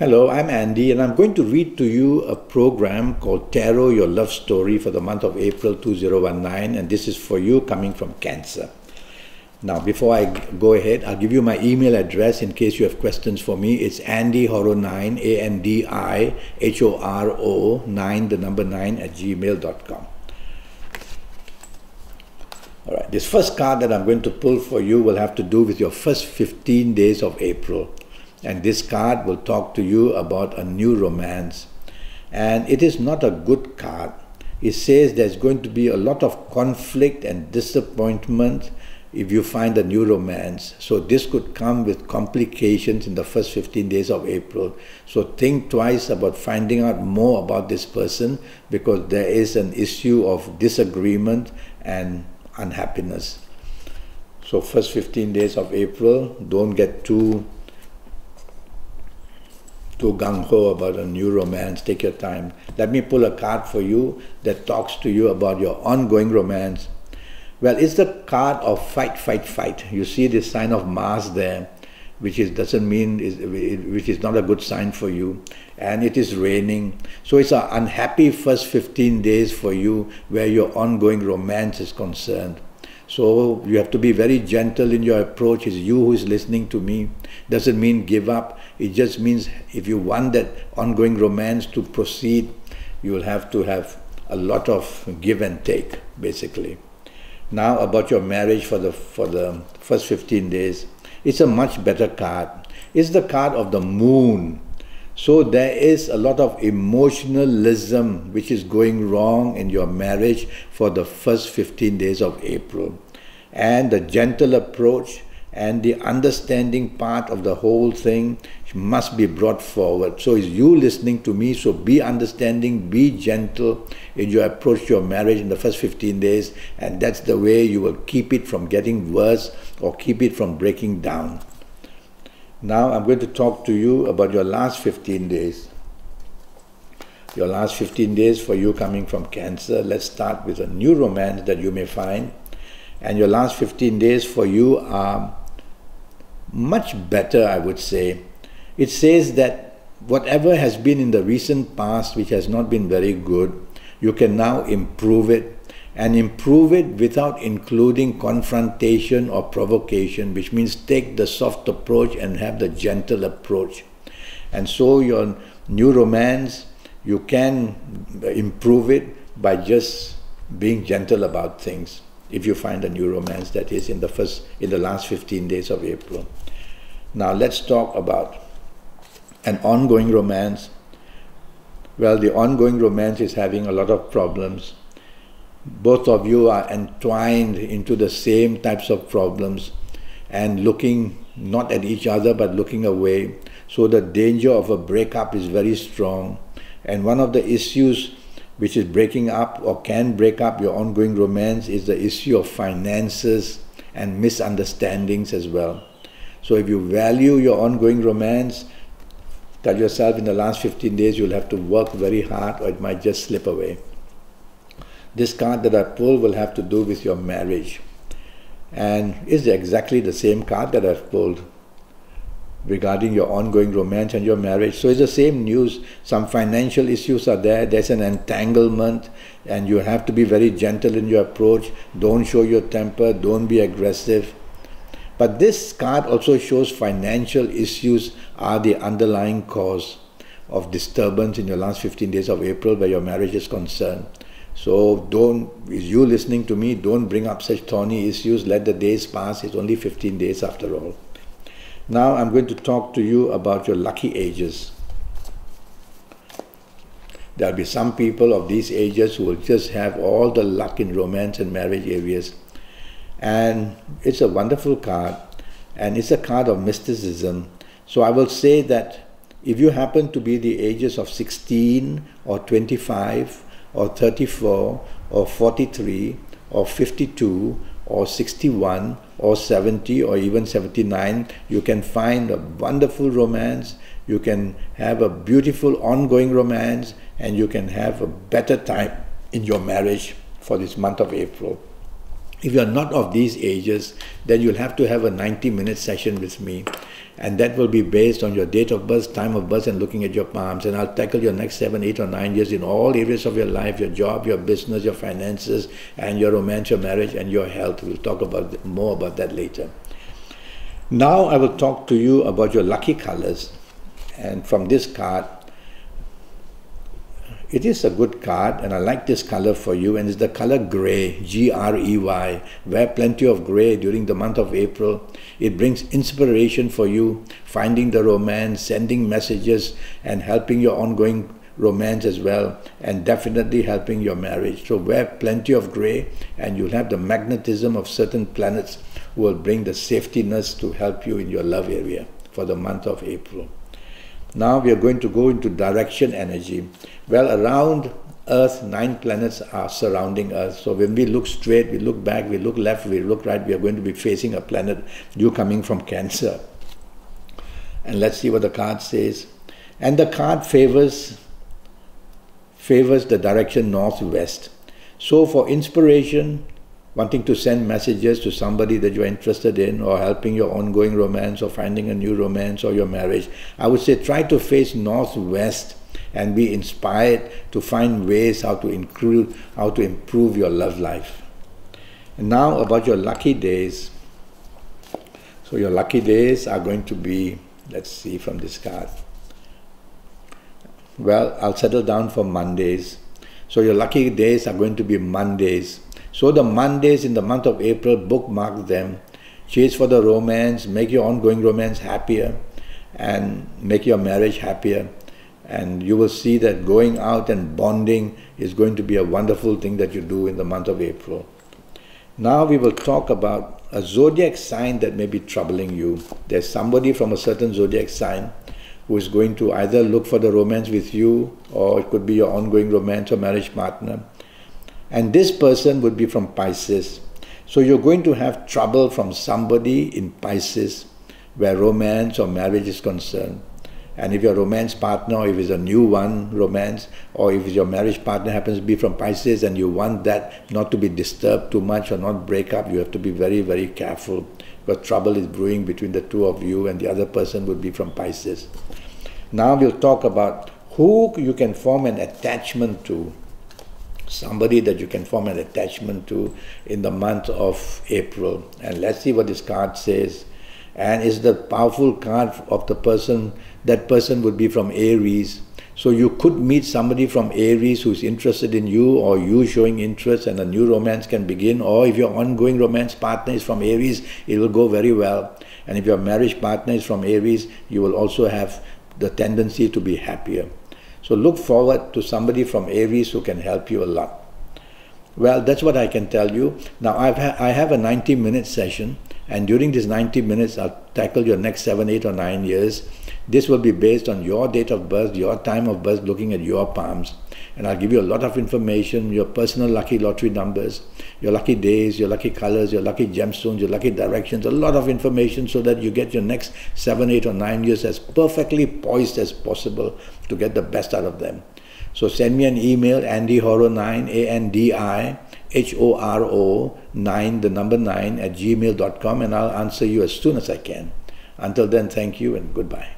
Hello, I'm Andy, and I'm going to read to you a program called Tarot Your Love Story for the month of April 2019, and this is for you coming from Cancer. Now, before I go ahead, I'll give you my email address in case you have questions for me. It's andyhoro9, ANDIHORO 9, the number 9 at gmail.com. All right, this first card that I'm going to pull for you will have to do with your first 15 days of April. And this card will talk to you about a new romance. And it is not a good card. It says there's going to be a lot of conflict and disappointment if you find a new romance. So this could come with complications in the first 15 days of April. So think twice about finding out more about this person, because there is an issue of disagreement and unhappiness. So first 15 days of April, don't get too gung-ho about a new romance. Take your time. Let me pull a card for you that talks to you about your ongoing romance. Well, it's the card of fight, fight, fight. You see this sign of Mars there, which is not a good sign for you. And it is raining. So it's an unhappy first 15 days for you where your ongoing romance is concerned. So you have to be very gentle in your approach. It's you who is listening to me. Doesn't mean give up. It just means if you want that ongoing romance to proceed, you will have to have a lot of give and take, basically. Now about your marriage for the first 15 days. It's a much better card. It's the card of the moon. So there is a lot of emotionalism which is going wrong in your marriage for the first 15 days of April. And the gentle approach and the understanding part of the whole thing must be brought forward. So it's you listening to me, so be understanding, be gentle in your approach to your marriage in the first 15 days, and that's the way you will keep it from getting worse or keep it from breaking down. Now I'm going to talk to you about your last 15 days. Your last 15 days for you coming from Cancer. Let's start with a new romance that you may find. And your last 15 days for you are much better, I would say. It says that whatever has been in the recent past which has not been very good, you can now improve it, and improve it without including confrontation or provocation, which means take the soft approach and have the gentle approach. And so your new romance, you can improve it by just being gentle about things. If you find a new romance, that is in the last 15 days of April. Now let's talk about an ongoing romance. Well, the ongoing romance is having a lot of problems. Both of you are entwined into the same types of problems and looking not at each other but looking away. So the danger of a breakup is very strong. And one of the issues which is breaking up or can break up your ongoing romance is the issue of finances and misunderstandings as well. So if you value your ongoing romance, tell yourself in the last 15 days you'll have to work very hard or it might just slip away. This card that I pulled will have to do with your marriage. And it's exactly the same card that I've pulled regarding your ongoing romance and your marriage. So it's the same news. Some financial issues are there. There's an entanglement and you have to be very gentle in your approach. Don't show your temper. Don't be aggressive. But this card also shows financial issues are the underlying cause of disturbance in your last 15 days of April where your marriage is concerned. So you listening to me, don't bring up such thorny issues. Let the days pass. It's only 15 days after all. Now I'm going to talk to you about your lucky ages. There will be some people of these ages who will just have all the luck in romance and marriage areas. And it's a wonderful card. And it's a card of mysticism. So I will say that if you happen to be the ages of 16 or 25 or 34 or 43 or 52 or 61 or 70 or even 79, you can find a wonderful romance, you can have a beautiful ongoing romance, and you can have a better time in your marriage for this month of April. If you're not of these ages, then you'll have to have a 90-minute session with me. And that will be based on your date of birth, time of birth, and looking at your palms. And I'll tackle your next 7, 8, or 9 years in all areas of your life, your job, your business, your finances, and your romance, your marriage, and your health. We'll talk about more about that later. Now I will talk to you about your lucky colors. And from this card, it is a good card, and I like this color for you, and it's the color gray, G-R-E-Y. Wear plenty of gray during the month of April. It brings inspiration for you, finding the romance, sending messages, and helping your ongoing romance as well, and definitely helping your marriage. So wear plenty of gray, and you'll have the magnetism of certain planets who will bring the safetiness to help you in your love area for the month of April. Now we are going to go into direction energy. Well, around Earth, 9 planets are surrounding us. So when we look straight, we look back, we look left, we look right, we are going to be facing a planet, you coming from Cancer. And let's see what the card says. And the card favors the direction northwest. So for inspiration, wanting to send messages to somebody that you're interested in, or helping your ongoing romance, or finding a new romance, or your marriage, I would say try to face northwest and be inspired to find ways how to improve your love life. And now about your lucky days. So your lucky days are going to be, let's see from this card. Well, I'll settle down for Mondays. So your lucky days are going to be Mondays. So the Mondays in the month of April, bookmark them. Chase for the romance, make your ongoing romance happier, and make your marriage happier. And you will see that going out and bonding is going to be a wonderful thing that you do in the month of April. Now we will talk about a zodiac sign that may be troubling you. There's somebody from a certain zodiac sign who is going to either look for the romance with you, or it could be your ongoing romance or marriage partner. And this person would be from Pisces. So you're going to have trouble from somebody in Pisces where romance or marriage is concerned. And if your romance partner, or if it's a new one, romance, or if your marriage partner happens to be from Pisces and you want that not to be disturbed too much or not break up, you have to be very, very careful, because trouble is brewing between the two of you, and the other person would be from Pisces. Now we'll talk about who you can form an attachment to. Somebody that you can form an attachment to in the month of April. And let's see what this card says. And it's the powerful card of the person. That person would be from Aries. So you could meet somebody from Aries who's interested in you, or you showing interest, and a new romance can begin. Or if your ongoing romance partner is from Aries, it will go very well. And if your marriage partner is from Aries, you will also have the tendency to be happier. So look forward to somebody from Aries who can help you a lot. Well, that's what I can tell you. Now I have a 90-minute session, and during this 90 minutes I'll tackle your next 7, 8 or 9 years. This will be based on your date of birth, your time of birth, looking at your palms. And I'll give you a lot of information, your personal lucky lottery numbers, your lucky days, your lucky colors, your lucky gemstones, your lucky directions, a lot of information so that you get your next 7, 8 or 9 years as perfectly poised as possible to get the best out of them. So send me an email, andyhoro9, ANDIHORO 9, the number 9 @gmail.com, and I'll answer you as soon as I can. Until then, thank you and goodbye.